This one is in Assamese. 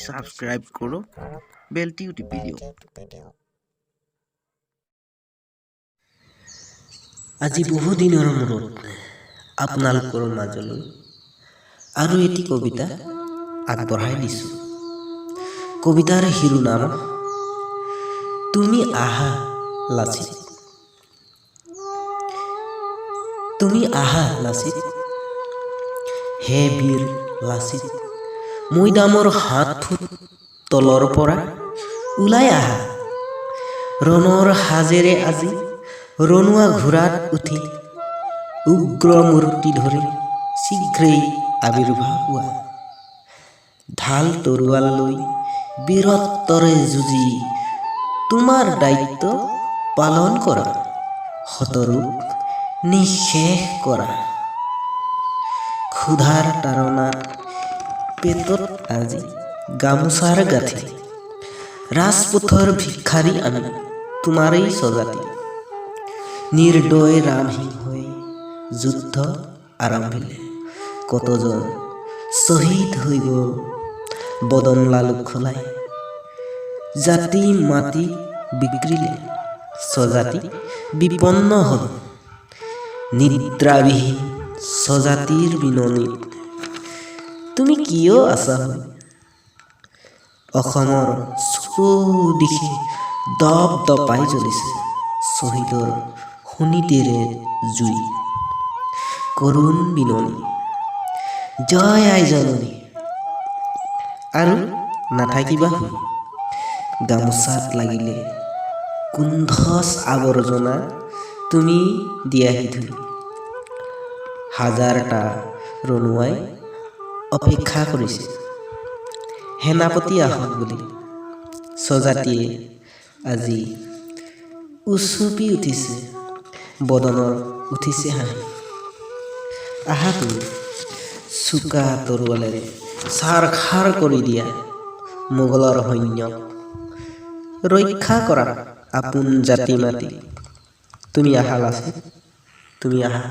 সাবস্ক্ৰাইব কৰো, বেলটিও টিপি দিও। আজি বহুদিনৰ মূৰত আপোনালোকৰ মাজলৈ আৰু এটি কবিতা আগবঢ়াই দিছোঁ। কবিতাৰ শিৰোনাম তুমি আহা লাচিত। তুমি আহা লাচিত, হে বীৰ লাচিত, মৈদামৰ 7 ফুট তলৰ পৰা ওলাই আহা। ৰণৰ সাজেৰে আজি ৰণুৱা ঘোঁৰাত উঠি উগ্ৰ মূৰ্তি ধৰি শীঘ্ৰেই আবিৰ্ভাৱ হোৱা। ঢাল তৰোৱাল লৈ বীৰত্বৰে যুঁজি তোমাৰ দায়িত্ব পালন কৰা, শতৰূপ নিঃশেষ কৰা। ক্ষুধাৰ তাৰণাত পেটত আজি গামোচাৰ গাঁঠি, ৰাজপথৰ ভিক্ষাৰী আমি তোমাৰেই স্বজাতি। নিৰ্দয় ৰামসিংহই যুদ্ধ আৰম্ভিলে, কতজন শ্বহীদ হৈ গ'ল বদন লালুক খলাই। জাতি মাটি বিক্ৰীলে, স্বজাতি বিপন্ন হ'ল। নিদ্ৰাবিহীন স্বজাতিৰ বিননিত তুমি কিয় আছা হৈ? অসমৰ চৌদিশে দপ দপাই জ্বলিছে শ্বহীদৰ শোণিতেৰে জুই। কৰুণ বিননি, জয় আই জননী। আৰু নাথাকিবা হৈ, গামোচাত লাগিলে কুণ্ঠচ আৱৰ্জনা তুমি দিয়াহি ধুই। হাজাৰটা ৰণুৱাই অপেক্ষা কৰিছে সেনাপতি আহক বুলি। স্বজাতিয়ে আজি উচুপি উঠিছে, বদনৰ উঠিছে হাঁহি। আহা তুমি চোকা তৰোৱালেৰে ছাৰখাৰ কৰি দিয়া মোগলৰ সৈন্যক। ৰক্ষা কৰা আপোন জাতি মাতি। তুমি আহা লাচিত, তুমি আহা।